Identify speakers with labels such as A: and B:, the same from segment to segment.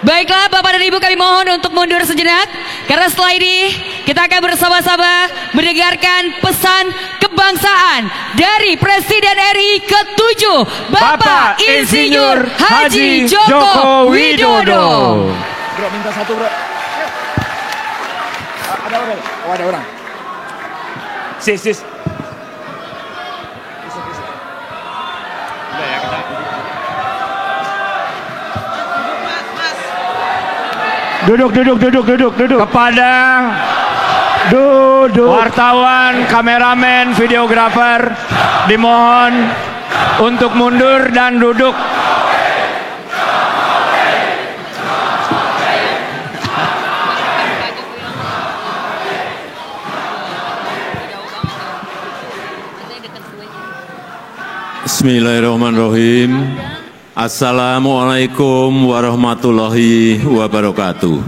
A: Baiklah Bapak dan Ibu, kami mohon untuk mundur sejenak, karena setelah ini kita akan bersama-sama mendengarkan pesan kebangsaan dari Presiden RI ke-7 Bapak Insinyur Haji Joko Widodo.
B: Bro, minta satu bro. Ada orang? Oh ada orang. Sis. Udah ya kita. Duduk. Kepada wartawan, kameramen, videografer dimohon untuk mundur dan duduk.
C: Bismillahirrahmanirrahim. Assalamualaikum warahmatullahi wabarakatuh.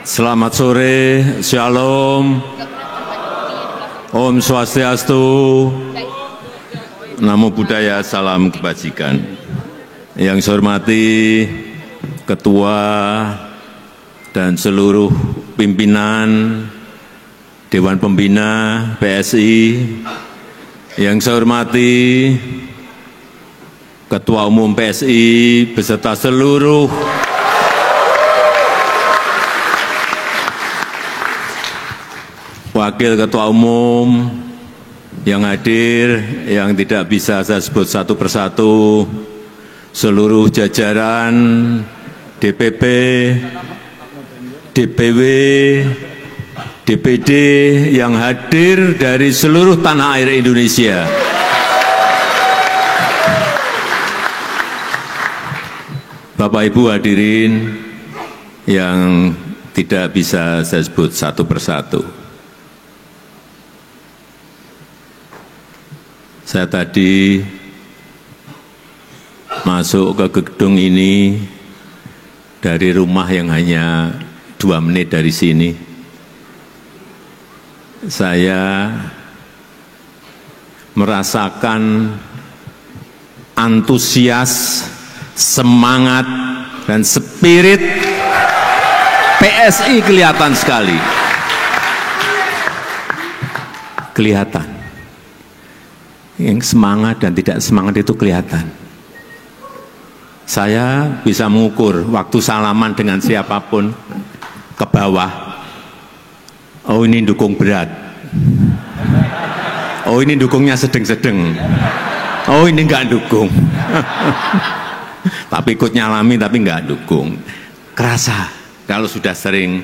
C: Selamat sore, Shalom, Om Swastiastu, Namo Buddhaya, Salam Kebajikan. Yang saya hormati Ketua dan seluruh pimpinan Dewan Pembina PSI, yang saya hormati Ketua Umum PSI beserta seluruh Wakil Ketua Umum yang hadir, yang tidak bisa saya sebut satu persatu, seluruh jajaran DPP, DPW, DPD yang hadir dari seluruh tanah air Indonesia. Bapak Ibu hadirin yang tidak bisa saya sebut satu persatu. Saya tadi masuk ke gedung ini dari rumah yang hanya 2 menit dari sini. Saya merasakan antusias, semangat, dan spirit PSI kelihatan sekali. Kelihatan. Yang semangat dan tidak semangat itu kelihatan. Saya bisa mengukur waktu salaman dengan siapapun ke bawah. Oh ini dukung berat. Oh ini dukungnya sedeng-sedeng. Oh ini enggak dukung. Tapi ikut nyalami tapi enggak dukung. Kerasa. Kalau sudah sering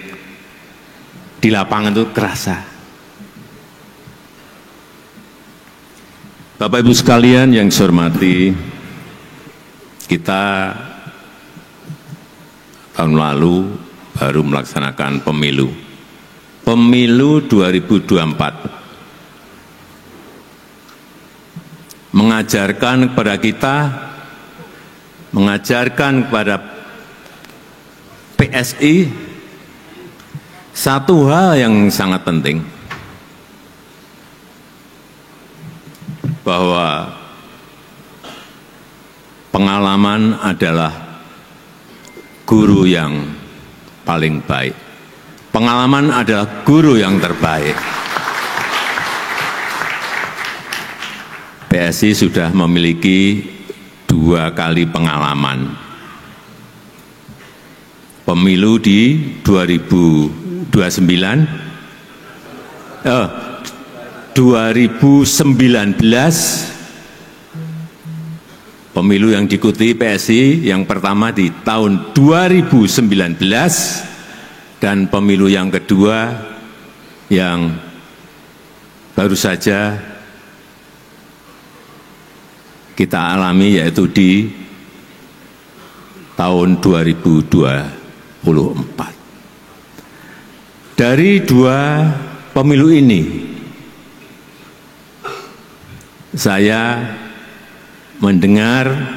C: di lapangan itu kerasa. Bapak Ibu sekalian yang saya hormati, kita tahun lalu baru melaksanakan pemilu 2024, mengajarkan kepada kita, mengajarkan kepada PSI satu hal yang sangat penting, bahwa pengalaman adalah guru yang paling baik. Pengalaman adalah guru yang terbaik. PSI sudah memiliki 2 kali pengalaman. Pemilu di 2019, pemilu yang diikuti PSI yang pertama di tahun 2019, dan pemilu yang kedua yang baru saja kita alami, yaitu di tahun 2024. Dari 2 pemilu ini, saya mendengar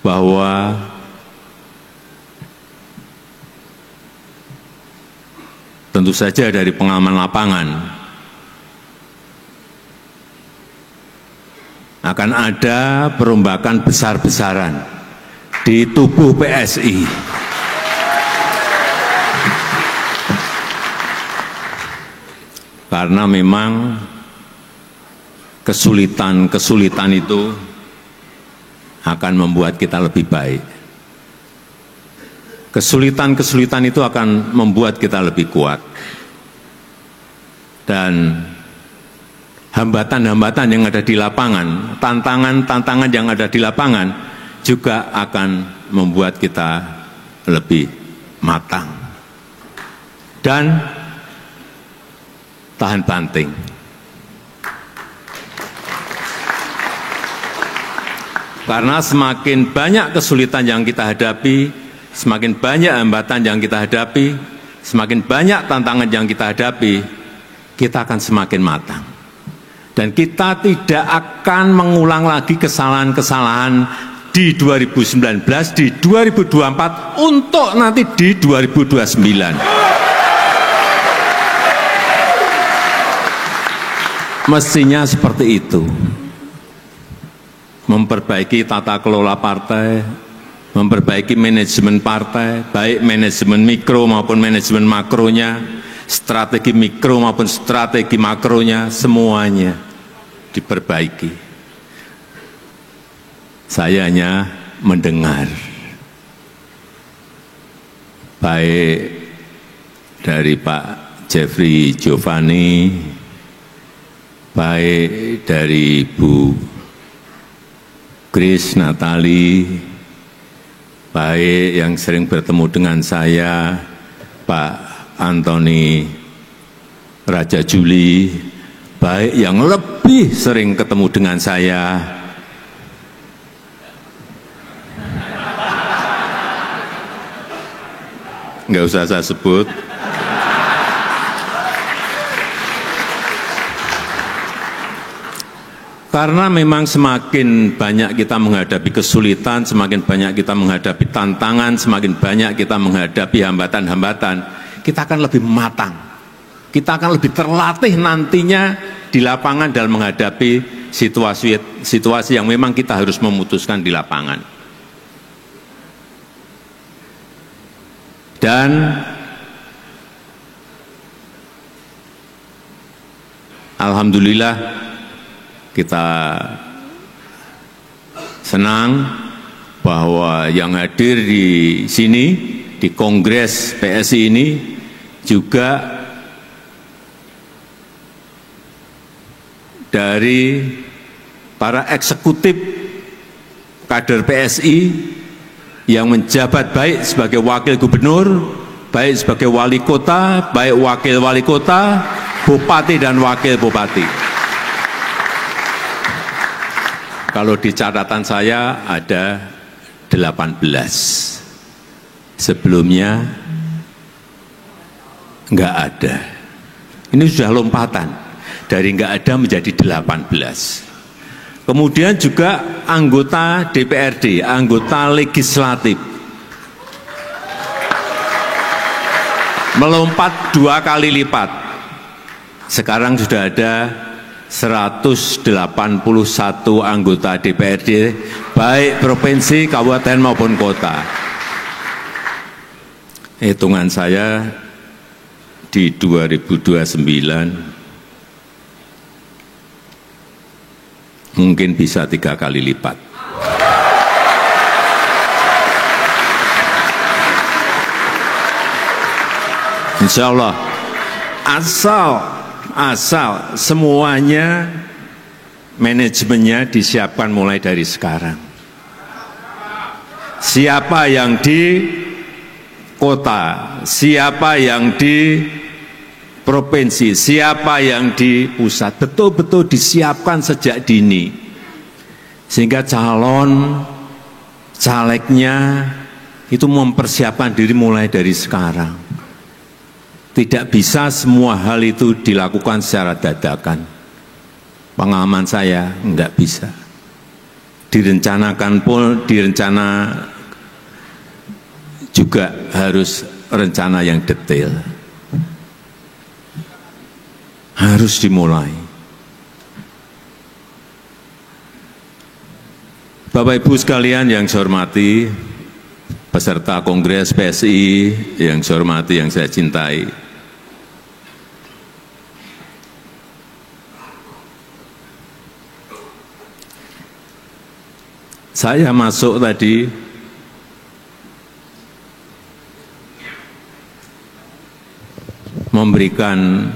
C: bahwa tentu saja dari pengalaman lapangan, akan ada perombakan besar-besaran di tubuh PSI. Karena memang kesulitan-kesulitan itu akan membuat kita lebih baik. Kesulitan-kesulitan itu akan membuat kita lebih kuat. Dan hambatan-hambatan yang ada di lapangan, tantangan-tantangan yang ada di lapangan juga akan membuat kita lebih matang dan tahan banting. Karena semakin banyak kesulitan yang kita hadapi, semakin banyak hambatan yang kita hadapi, semakin banyak tantangan yang kita hadapi, kita akan semakin matang. Dan kita tidak akan mengulang lagi kesalahan-kesalahan di 2019, di 2024, untuk nanti di 2029. Mestinya seperti itu. Memperbaiki tata kelola partai, memperbaiki manajemen partai, baik manajemen mikro maupun manajemen makronya, strategi mikro maupun strategi makronya, semuanya diperbaiki. Saya hanya mendengar, baik dari Pak Jeffrey Giovanni, baik dari Bu Grace Natali, baik yang sering bertemu dengan saya, Pak Antoni Raja Juli, baik yang lebih sering ketemu dengan saya, nggak usah saya sebut. Karena memang semakin banyak kita menghadapi kesulitan, semakin banyak kita menghadapi tantangan, semakin banyak kita menghadapi hambatan-hambatan, kita akan lebih matang. Kita akan lebih terlatih nantinya di lapangan dalam menghadapi situasi yang memang kita harus memutuskan di lapangan. Dan alhamdulillah kita senang bahwa yang hadir di sini, di Kongres PSI ini juga dari para eksekutif kader PSI yang menjabat baik sebagai wakil gubernur, baik sebagai wali kota, baik wakil wali kota, bupati dan wakil bupati. Kalau di catatan saya ada 18. Sebelumnya enggak ada. Ini sudah lompatan dari enggak ada menjadi 18. Kemudian juga anggota DPRD, anggota legislatif, melompat 2 kali lipat. Sekarang sudah ada 181 anggota DPRD, baik provinsi, kabupaten maupun kota. Hitungan saya di 2029 mungkin bisa 3 kali lipat. Insya Allah, asal semuanya manajemennya disiapkan mulai dari sekarang. Siapa yang di kota, siapa yang di provinsi, siapa yang di pusat, betul-betul disiapkan sejak dini. Sehingga calon calegnya itu mempersiapkan diri mulai dari sekarang. Tidak bisa semua hal itu dilakukan secara dadakan. Pengalaman saya enggak bisa. Direncanakan pun, direncana juga harus rencana yang detail. Harus dimulai. Bapak Ibu sekalian yang saya hormati, peserta Kongres PSI yang saya hormati, yang saya cintai. Saya masuk tadi memberikan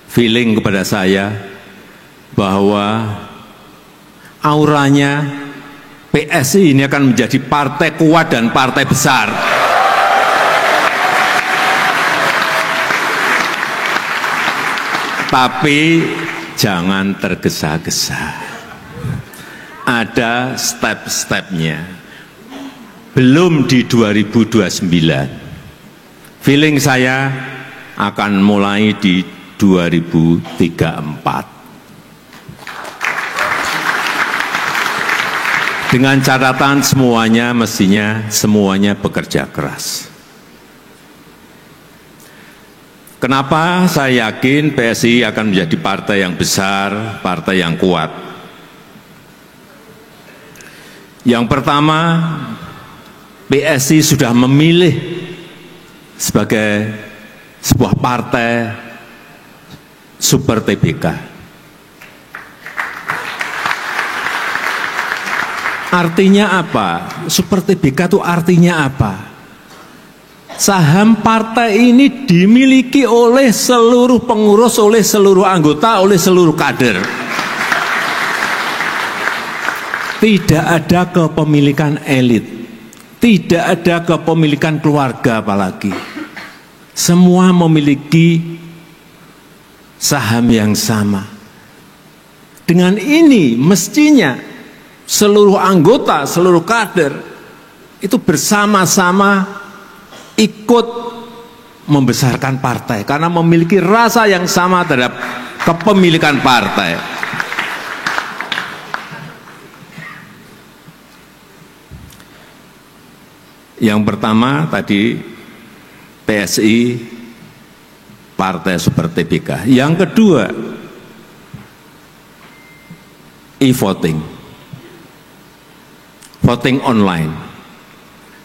C: feeling kepada saya bahwa auranya PSI ini akan menjadi partai kuat dan partai besar. Tapi jangan tergesa-gesa. Ada step-stepnya. Belum di 2029. Feeling saya akan mulai di 2034. Dengan catatan mestinya semuanya bekerja keras. Kenapa saya yakin PSI akan menjadi partai yang besar, partai yang kuat? Yang pertama, PSI sudah memilih sebagai sebuah partai super TBK. Artinya apa? Super TBK itu artinya apa? Saham partai ini dimiliki oleh seluruh pengurus, oleh seluruh anggota, oleh seluruh kader. Tidak ada kepemilikan elit, tidak ada kepemilikan keluarga apalagi. Semua memiliki saham yang sama. Dengan ini mestinya seluruh anggota, seluruh kader itu bersama-sama ikut membesarkan partai karena memiliki rasa yang sama terhadap kepemilikan partai. Yang pertama tadi PSI partai super TBK. Yang kedua e-voting, voting online,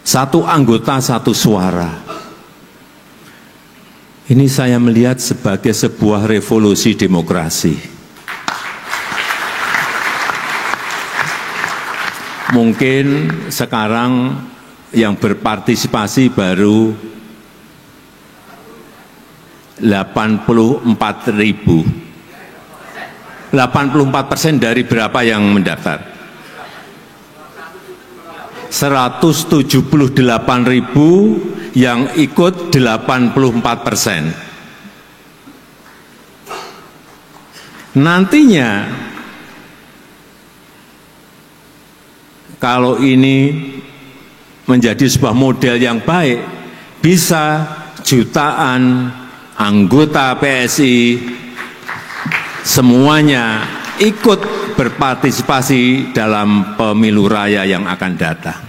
C: satu anggota satu suara. Ini saya melihat sebagai sebuah revolusi demokrasi. Mungkin sekarang yang berpartisipasi baru 84.000. 84% dari berapa yang mendaftar? 178.000 yang ikut 84%. Nantinya kalau ini menjadi sebuah model yang baik, bisa jutaan anggota PSI semuanya ikut berpartisipasi dalam pemilu raya yang akan datang.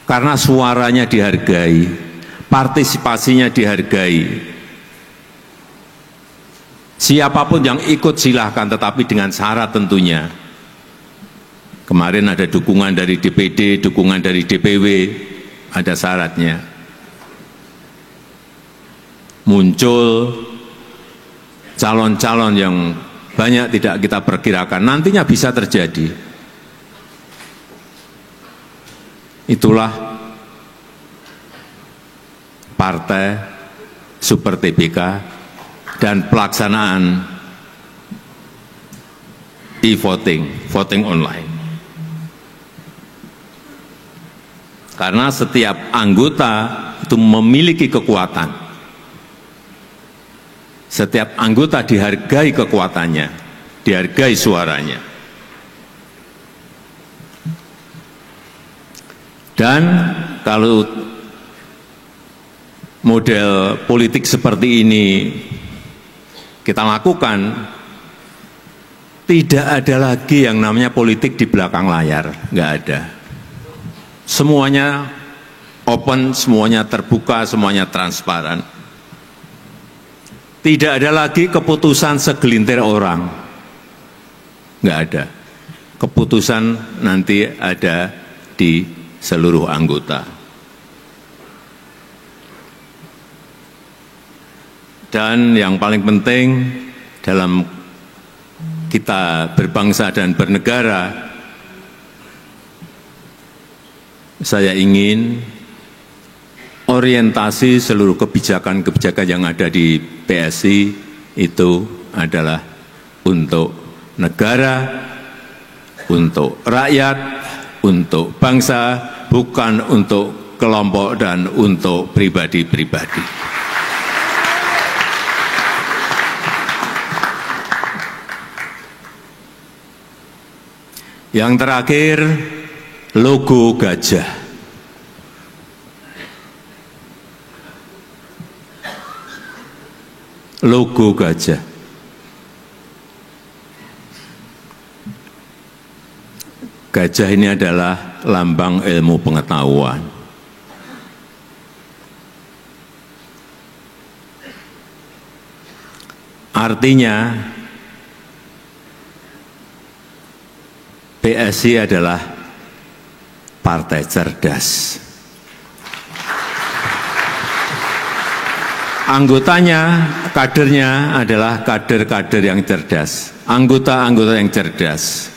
C: Karena suaranya dihargai, partisipasinya dihargai. Siapapun yang ikut silahkan, tetapi dengan syarat tentunya. Kemarin ada dukungan dari DPD, dukungan dari DPW, ada syaratnya. Muncul calon-calon yang banyak tidak kita perkirakan, nantinya bisa terjadi. Itulah partai super TBK dan pelaksanaan e-voting, voting online. Karena setiap anggota itu memiliki kekuatan. Setiap anggota dihargai kekuatannya, dihargai suaranya. Dan kalau model politik seperti ini kita lakukan, tidak ada lagi yang namanya politik di belakang layar, nggak ada. Semuanya open, semuanya terbuka, semuanya transparan. Tidak ada lagi keputusan segelintir orang. Nggak ada. keputusan nanti ada di seluruh anggota. Dan yang paling penting dalam kita berbangsa dan bernegara, saya ingin orientasi seluruh kebijakan-kebijakan yang ada di PSI itu adalah untuk negara, untuk rakyat, untuk bangsa, bukan untuk kelompok dan untuk pribadi-pribadi. Yang terakhir, logo gajah. Logo gajah. Gajah ini adalah lambang ilmu pengetahuan. Artinya, PSI adalah partai cerdas. Anggotanya, kadernya adalah kader-kader yang cerdas, anggota-anggota yang cerdas.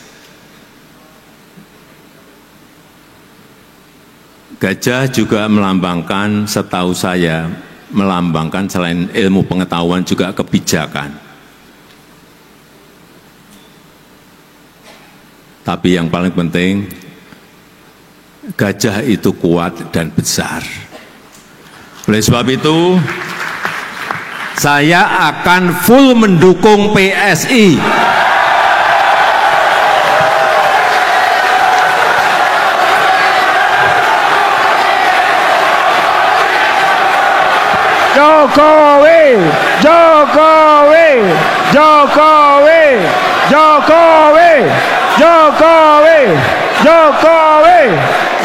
C: Gajah juga melambangkan, setahu saya, melambangkan selain ilmu pengetahuan juga kebijakan. Tapi yang paling penting, gajah itu kuat dan besar. Oleh sebab itu, saya akan full mendukung PSI.
B: Jokowi, Jokowi, Jokowi, Jokowi, Jokowi, Jokowi,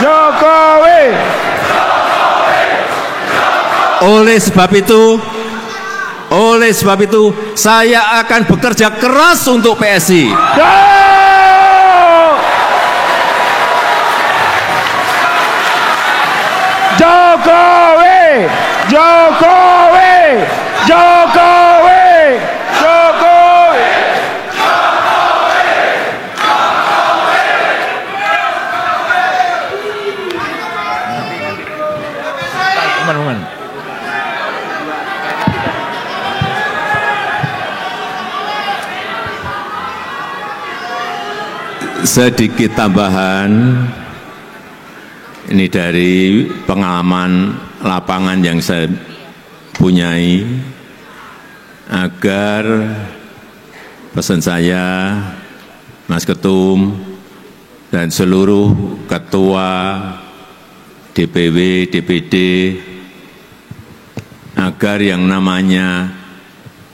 B: Jokowi.
C: Oleh sebab itu, saya akan bekerja keras untuk PSI.
B: Jokowi, Jokowi, Jokowi, Jokowi. Teman-teman.
C: Sedikit tambahan, ini dari pengalaman lapangan yang saya punyai, agar pesan saya, Mas Ketum, dan seluruh ketua DPW, DPD, agar yang namanya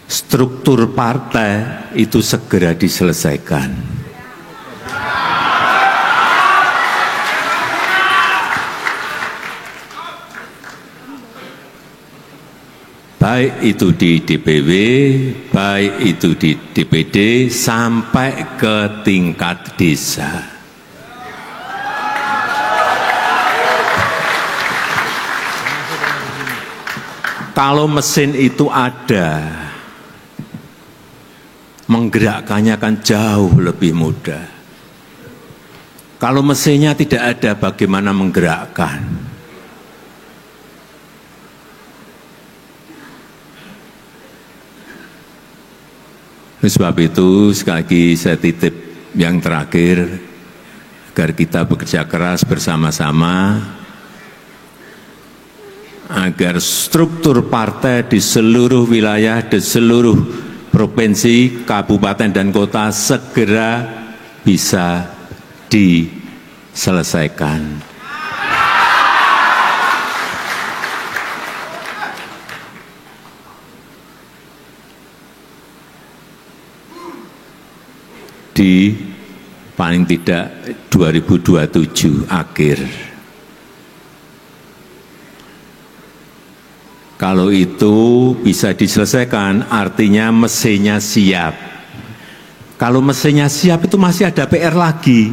C: struktur partai itu segera diselesaikan. Baik itu di DPW, baik itu di DPD, sampai ke tingkat desa. Kalau mesin itu ada, menggerakkannya akan jauh lebih mudah. Kalau mesinnya tidak ada, bagaimana menggerakkan? Oleh sebab itu, sekali lagi saya titip yang terakhir, agar kita bekerja keras bersama-sama, agar struktur partai di seluruh wilayah, di seluruh provinsi, kabupaten, dan kota segera bisa diselesaikan. Di paling tidak 2027 akhir. Kalau itu bisa diselesaikan, artinya mesinnya siap. Kalau mesinnya siap itu masih ada PR lagi.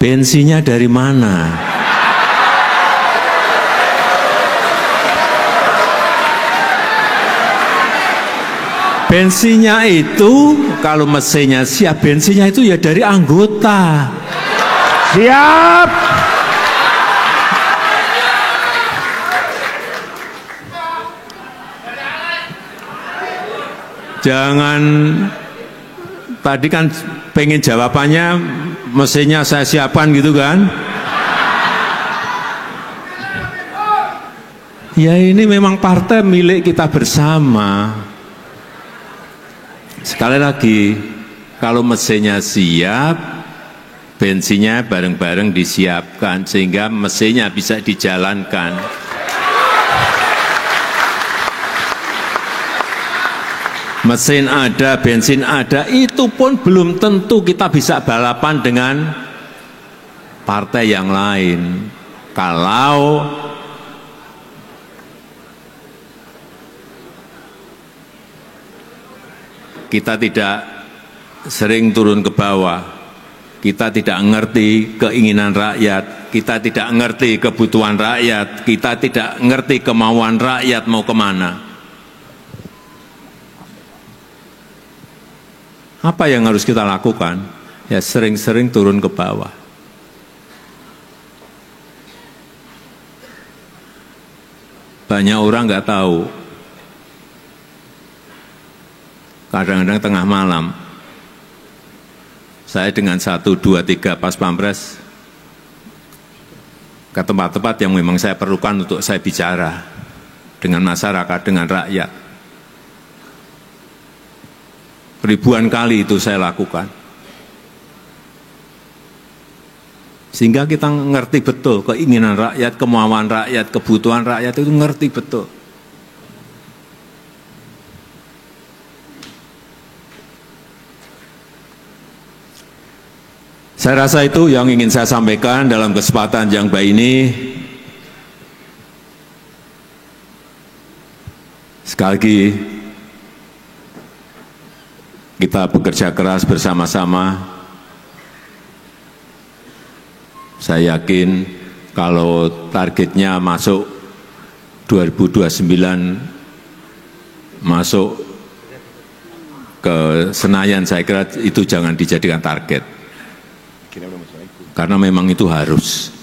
C: Bensinnya dari mana? Bensinnya itu, kalau mesinnya siap, bensinnya itu ya dari anggota.
B: Siap.
C: Jangan, tadi kan pengen jawabannya mesinnya saya siapkan gitu kan. Ya ini memang partai milik kita bersama. Sekali lagi, kalau mesinnya siap, bensinnya bareng-bareng disiapkan sehingga mesinnya bisa dijalankan. Mesin ada, bensin ada, itu pun belum tentu kita bisa balapan dengan partai yang lain. Kalau kita tidak sering turun ke bawah, kita tidak ngerti keinginan rakyat, kita tidak ngerti kebutuhan rakyat, kita tidak ngerti kemauan rakyat mau kemana. Apa yang harus kita lakukan? Ya sering-sering turun ke bawah. Banyak orang nggak tahu. Kadang-kadang tengah malam, saya dengan 1, 2, 3 pas pampres ke tempat-tempat yang memang saya perlukan untuk saya bicara dengan masyarakat, dengan rakyat. Ribuan kali itu saya lakukan. Sehingga kita ngerti betul keinginan rakyat, kemauan rakyat, kebutuhan rakyat itu ngerti betul. Saya rasa itu yang ingin saya sampaikan dalam kesempatan yang baik ini. Sekali lagi, kita bekerja keras bersama-sama. Saya yakin kalau targetnya masuk 2029, masuk ke Senayan, saya kira itu jangan dijadikan target. Karena memang itu harus.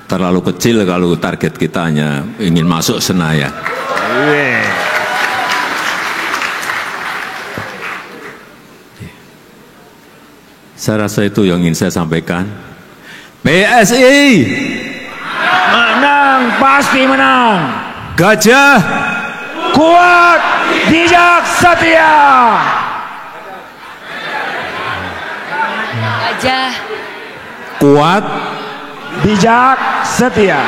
C: Terlalu kecil kalau target kita hanya ingin masuk Senayan. Saya rasa itu yang ingin saya sampaikan. PSI
B: Menang, pasti menang.
C: Gajah
B: Kuat, bijak, setia.
A: Gajah
C: kuat,
B: Bijak, setia.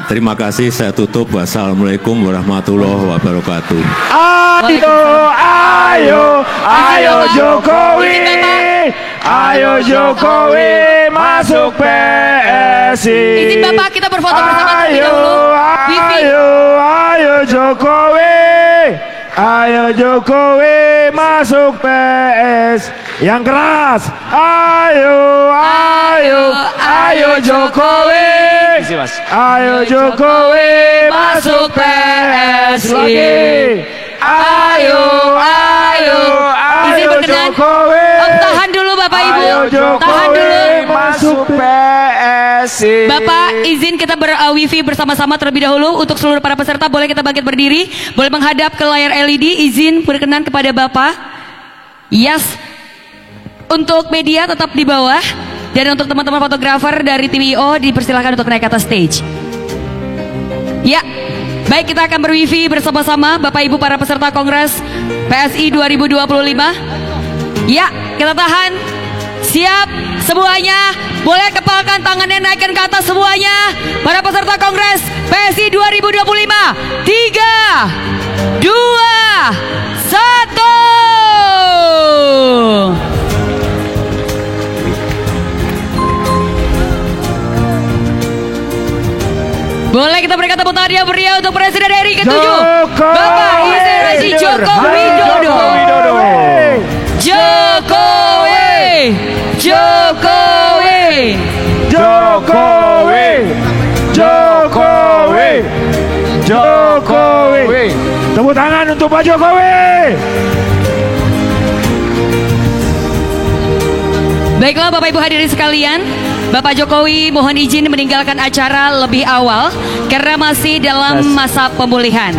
C: terima kasih, saya tutup. Wassalamualaikum warahmatullahi wabarakatuh.
B: Ayo Jokowi, ayo Jokowi masuk PSI.
A: izin Bapak kita berfoto bersama terlebih dahulu. Wifi.
B: Ayo Jokowi masuk PS yang keras. Ayo Jokowi. Ayo Jokowi masuk PS lagi. Ayo
A: Izin berkenan.
B: Jokowi.
A: Tahan dulu Bapak Ibu.
B: Ayo
A: Tahan dulu.
B: Jokowi masuk PSI.
A: Bapak izin kita wifi bersama-sama terlebih dahulu. Untuk seluruh para peserta boleh kita bangkit berdiri, boleh menghadap ke layar LED. Izin berkenan kepada Bapak. Yes. Untuk media tetap di bawah, dan untuk teman-teman fotografer dari tim IO dipersilakan untuk naik ke atas stage. Ya, baik, kita akan berwifi bersama-sama Bapak Ibu para peserta Kongres PSI 2025. Ya, kita tahan. Siap semuanya. Boleh kepalkan tangannya, naikkan ke atas semuanya. Para peserta Kongres PSI 2025. 3, 2, 1. Boleh kita berikan tepuk tangan yang meriah untuk Presiden RI ke-7
B: Jokowi.
A: Bapak Insinyur Joko Widodo. Jokowi. Jokowi.
B: Jokowi. Jokowi. Jokowi. Tepuk tangan untuk Pak Jokowi.
A: Baiklah Bapak Ibu hadirin sekalian, Bapak Jokowi mohon izin meninggalkan acara lebih awal karena masih dalam masa pemulihan.